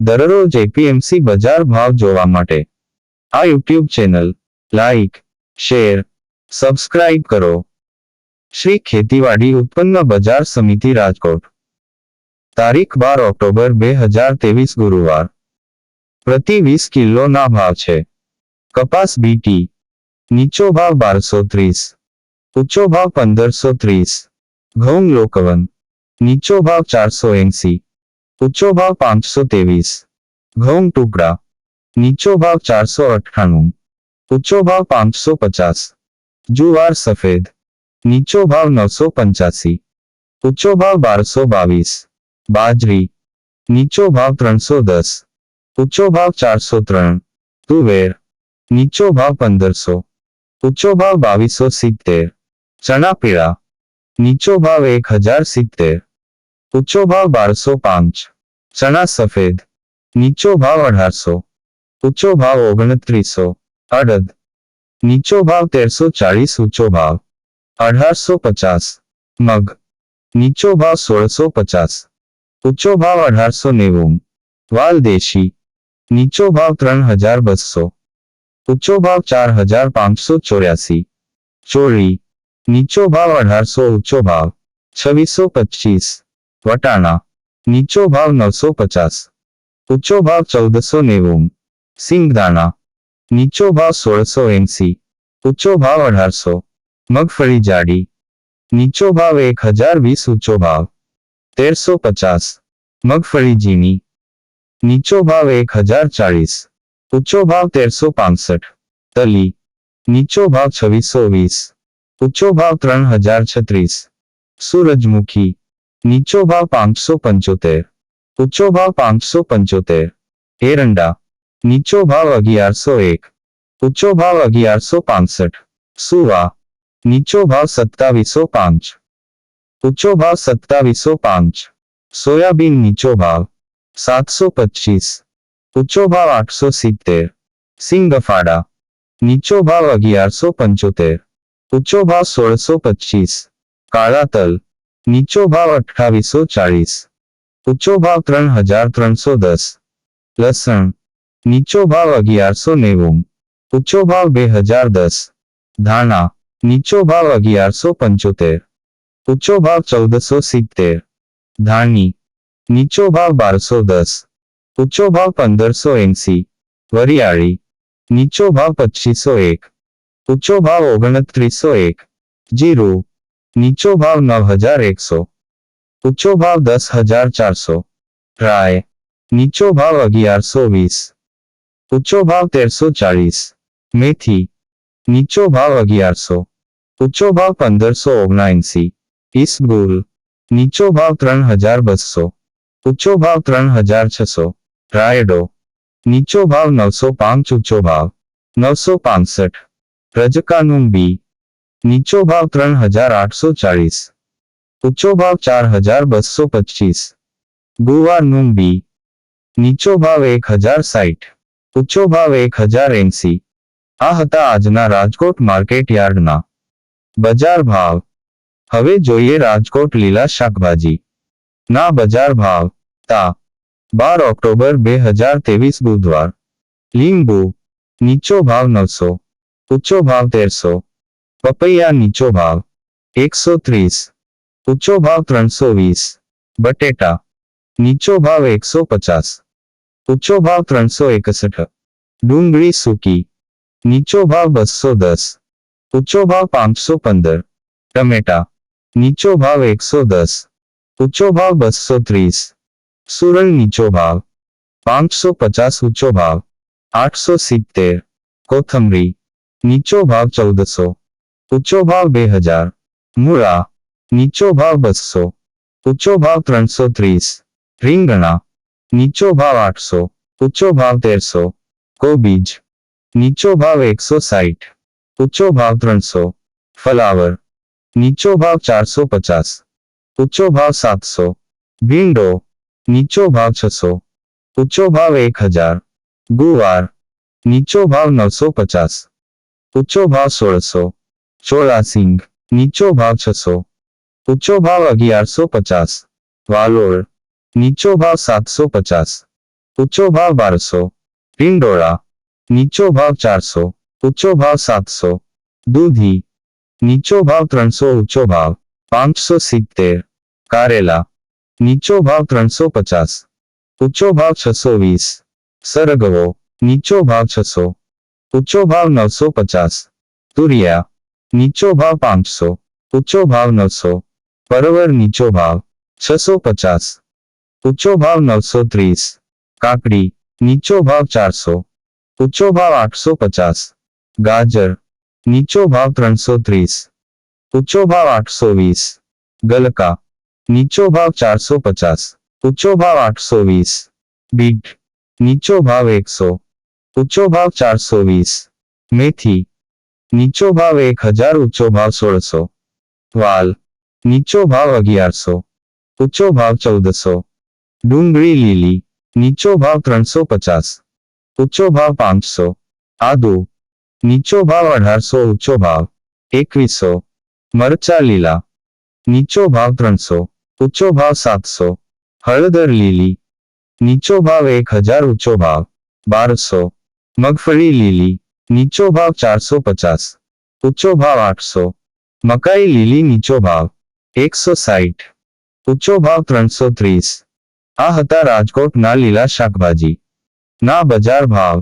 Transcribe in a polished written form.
દરરોજ એપીએમસી બજાર ભાવ જોવા માટે આ YouTube channel like, share, subscribe કરો. શ્રી ખેતીવાડી ઉત્પન્ન બજાર સમિતિ રાજકોટ. તારીખ 12 ઓક્ટોબર 2023 ગુરુવાર. પ્રતિ 20 કિલોના ભાવ છે. કપાસ બીટી નીચો ભાવ 1230, ઊંચો ભાવ 1530. ઘઉં લોકવન નીચો ભાવ 480, ઊંચો ભાવ 523. ઘઉં ટુકડા નીચો ભાવ 498, ઊંચો ભાવ 550. જુવાર સફેદ નીચો ભાવ 985, ઊંચો ભાવ 1222. બાજરી નીચો ભાવ 310, ઊંચો ભાવ 403. તુવેર નીચો ભાવ 1500, ઊંચો ભાવ 2270. ચણા પીળા નીચો ભાવ 1070, ઊંચો ભાવ 1205. ચણા સફેદ નીચો ભાવ 1800, ઊંચો ભાવ 2900. અડદ નીચો ભાવ 1340, ઊંચો ભાવ 1850. મગ નીચો ભાવ 1650, ઊંચો ભાવ 1890. વાલ દેશી નીચો ભાવ 3200, ઊંચો ભાવ 4584. ચોળી નીચો ભાવ 1800, ઊંચો ભાવ 2625. વટાણા નીચો ભાવ 950, ઊંચો ભાવ 1490. સિંગદાણા નીચો ભાવ 1680, ઊંચો ભાવ 1800. મગફળી જાડી નીચો ભાવ 1020, ઊંચો ભાવ 1350. મગફળી ઝીણી નીચો ભાવ 1040, ઊંચો ભાવ 1365. તલી નીચો ભાવ 2620, ઊંચો ભાવ 3036. સૂરજમુખી નીચો ભાવ 575, ઊંચો ભાવ 575. એરંડા નીચો ભાવ 1101, ઊંચો ભાવ 1165. સુવા નીચો ભાવ 2705, ઊંચો ભાવ 2705. સોયાબીન નીચો ભાવ 725, ઊંચો ભાવ 870. સિંગફાડા નીચો ભાવ 1175, ઊંચો ભાવ 1625. કાળા તલ નીચો ભાવ 2840, ઊંચો ભાવ 3310. લસણ નીચો ભાવ 1190, ઊંચો ભાવ 2010. ધાણા નીચો ભાવ 1175, ઊંચો ભાવ 1470. ધાણી નીચો ભાવ 1210, ઊંચો ભાવ 1580. વરિયાળી નીચો ભાવ 2501, ઊંચો ભાવ 2901. જીરું નીચો ભાવ 9100, ઊંચો ભાવ 10400. રાય નીચો ભાવ 1120, ઊંચો ભાવ 1340. મેથી નીચો ભાવ 1100, ઊંચો ભાવ 1579. ઈસબગુલ નીચો ભાવ 3200, ઊંચો ભાવ 3600. રાયડો નીચો ભાવ 905, ઊંચો ભાવ 965. રજકાનું બી નીચો ભાવ 3840, ઊંચો ભાવ 4225. ગુવારનું બી નીચો ભાવ 1060, ઊંચો ભાવ 1080. આ હતા આજના રાજકોટ માર્કેટ યાર્ડના બજાર ભાવ. હવે જોઈએ રાજકોટ લીલા શાકભાજી ના બજાર ભાવ. તા 12 ઓક્ટોબર 2023 બુધવાર. લીંબુ નીચો ભાવ 900, ઊંચો ભાવ 1300. પપૈયા નીચો ભાવ 130, ઊંચો ભાવ 320. બટેટા નીચો ભાવ 150, ઊંચો ભાવ 361. ડુંગળી સૂકી નીચો ભાવ 210, ઊંચો ભાવ 515. ટમેટા નીચો ભાવ 110, ઊંચો ભાવ 230. સુરલ નીચો ભાવ 550, ઊંચો ભાવ 870. કોથમરી નીચો ભાવ 1400, ઊંચો ભાવ 2000. મૂળા નીચો ભાવ 200, ઊંચો ભાવ 330. રીંગણા નીચો ભાવ 800, ઊંચો ભાવ 1300. કોબીજ નીચો ભાવ 160, ઊંચો ભાવ 300. ફલાવર નીચો ભાવ 450, ઊંચો ભાવ 700. ભીંડો નીચો ભાવ 600, ઊંચો ભાવ 1000. ગુવાર નીચો ભાવ 950, ઊંચો ભાવ 1600. ચોળાસિંગ નીચો ભાવ 600, ઊંચો ભાવ 1150. વાલોળ નીચો ભાવ 750, ઊંચો ભાવ 1200. ટીંડોળા નીચો ભાવ 400, ઊંચો ભાવ 700. દૂધી નીચો ભાવ 300, ઊંચો ભાવ 570. કારેલા નીચો ભાવ 350, ઊંચો ભાવ 620. સરગવો નીચો ભાવ 600, ઊંચો ભાવ 950. તુરિયા નીચો ભાવ 500, ઊંચો ભાવ 900. પરવર નીચો ભાવ 650, ઊંચો ભાવ 930. કાકડી નીચો ભાવ 400, ઊંચો ભાવ 850. ગાજર નીચો ભાવ 330, ઊંચો ભાવ 820. ગલકા નીચો ભાવ 450, ઊંચો ભાવ 820. બીટ નીચો ભાવ 100, ઊંચો ભાવ 420. મેથી નીચો ભાવ 1000, ઊંચો ભાવ 1600. વાલ નીચો ભાવ 1100, ઊંચો ભાવ 1400. ડુંગળી લીલી નીચો ભાવ 350, ઊંચો ભાવ 500. આદુ નીચો ભાવ 1800, ઊંચો ભાવ 2100. મરચા લીલા નીચો ભાવ 300, ઊંચો ભાવ 700. હળદર લીલી નીચો ભાવ 1000, ઊંચો ભાવ 1200. મગફળી લીલી નીચો ભાવ 450, ઊંચો ભાવ 800. મકાઈ લીલી નીચો ભાવ 160, ઊંચો ભાવ 330. આ હતા રાજકોટના લીલા શાકભાજી ના બજાર ભાવ.